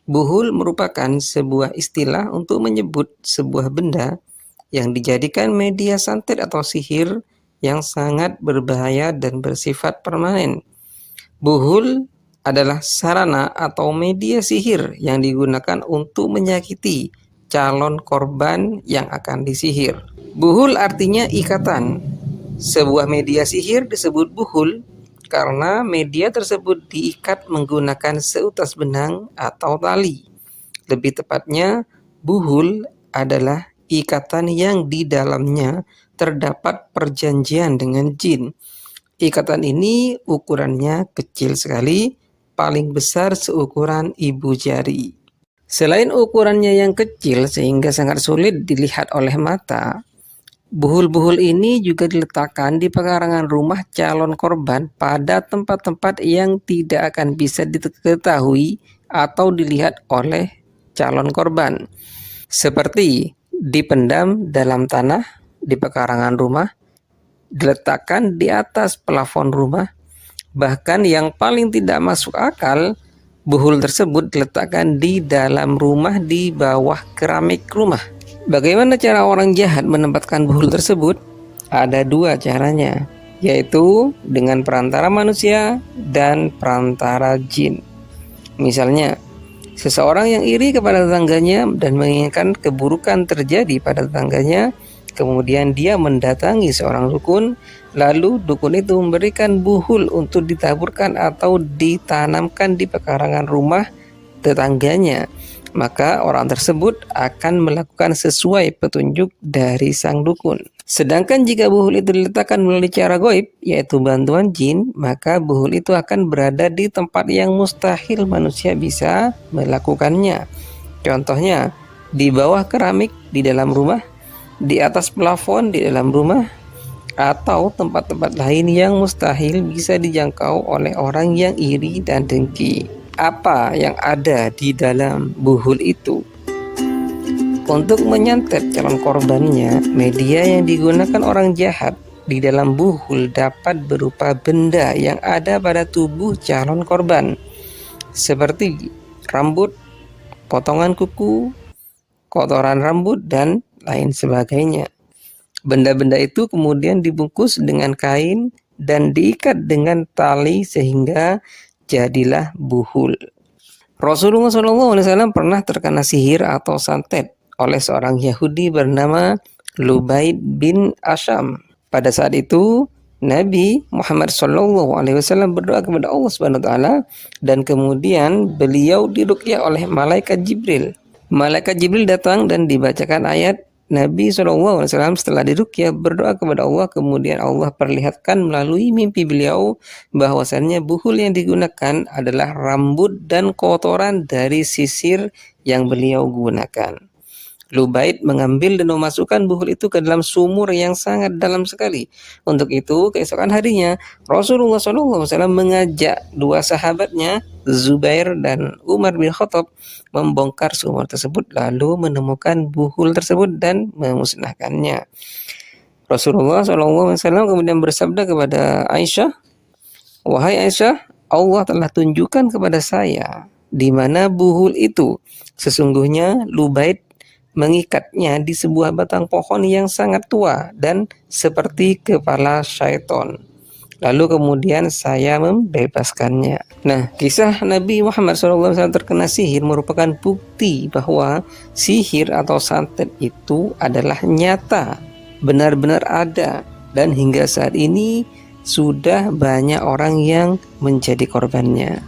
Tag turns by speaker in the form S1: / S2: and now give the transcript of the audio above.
S1: Buhul merupakan sebuah istilah untuk menyebut sebuah benda yang dijadikan media santet atau sihir yang sangat berbahaya dan bersifat permanen. Buhul adalah sarana atau media sihir yang digunakan untuk menyakiti calon korban yang akan disihir. Buhul artinya ikatan. Sebuah media sihir disebut buhul karena media tersebut diikat menggunakan seutas benang atau tali. Lebih tepatnya, buhul adalah ikatan yang di dalamnya terdapat perjanjian dengan jin. Ikatan ini ukurannya kecil sekali, paling besar seukuran ibu jari. Selain ukurannya yang kecil sehingga sangat sulit dilihat oleh mata, buhul-buhul ini juga diletakkan di pekarangan rumah calon korban pada tempat-tempat yang tidak akan bisa diketahui atau dilihat oleh calon korban, seperti dipendam dalam tanah di pekarangan rumah, diletakkan di atas plafon rumah, bahkan yang paling tidak masuk akal, buhul tersebut diletakkan di dalam rumah di bawah keramik rumah. Bagaimana cara orang jahat menempatkan buhul tersebut? Ada dua caranya, yaitu dengan perantara manusia dan perantara jin. Misalnya, seseorang yang iri kepada tetangganya dan menginginkan keburukan terjadi pada tetangganya, kemudian dia mendatangi seorang dukun, lalu dukun itu memberikan buhul untuk ditaburkan atau ditanamkan di pekarangan rumah tetangganya. Maka orang tersebut akan melakukan sesuai petunjuk dari sang dukun. Sedangkan jika buhul itu diletakkan melalui cara goib, yaitu bantuan jin, maka buhul itu akan berada di tempat yang mustahil manusia bisa melakukannya. Contohnya, di bawah keramik di dalam rumah, di atas plafon di dalam rumah, atau tempat-tempat lain yang mustahil bisa dijangkau oleh orang yang iri dan dengki. Apa yang ada di dalam buhul itu? Untuk menyantet calon korbannya, media yang digunakan orang jahat di dalam buhul dapat berupa benda yang ada pada tubuh calon korban, seperti rambut, potongan kuku, kotoran rambut, dan lain sebagainya. Benda-benda itu kemudian dibungkus dengan kain dan diikat dengan tali sehingga jadilah buhul. Rasulullah SAW pernah terkena sihir atau santet oleh seorang Yahudi bernama Lubaid bin Asyam. Pada saat itu Nabi Muhammad SAW berdoa kepada Allah Subhanahu Wa Taala dan kemudian beliau diruqyah oleh malaikat Jibril. Malaikat Jibril datang dan dibacakan ayat. Nabi SAW setelah diruqyah berdoa kepada Allah, kemudian Allah perlihatkan melalui mimpi beliau bahwasannya buhul yang digunakan adalah rambut dan kotoran dari sisir yang beliau gunakan. Lubaid mengambil dan memasukkan buhul itu ke dalam sumur yang sangat dalam sekali. Untuk itu, keesokan harinya Rasulullah SAW mengajak dua sahabatnya, Zubair dan Umar bin Khattab, membongkar sumur tersebut lalu menemukan buhul tersebut dan memusnahkannya. Rasulullah SAW kemudian bersabda kepada Aisyah, "Wahai Aisyah, Allah telah tunjukkan kepada saya di mana buhul itu. Sesungguhnya Lubaid mengikatnya di sebuah batang pohon yang sangat tua dan seperti kepala syaitan. Lalu kemudian saya membebaskannya." Nah, kisah Nabi Muhammad SAW terkena sihir merupakan bukti bahwa sihir atau santet itu adalah nyata, benar-benar ada, dan hingga saat ini sudah banyak orang yang menjadi korbannya.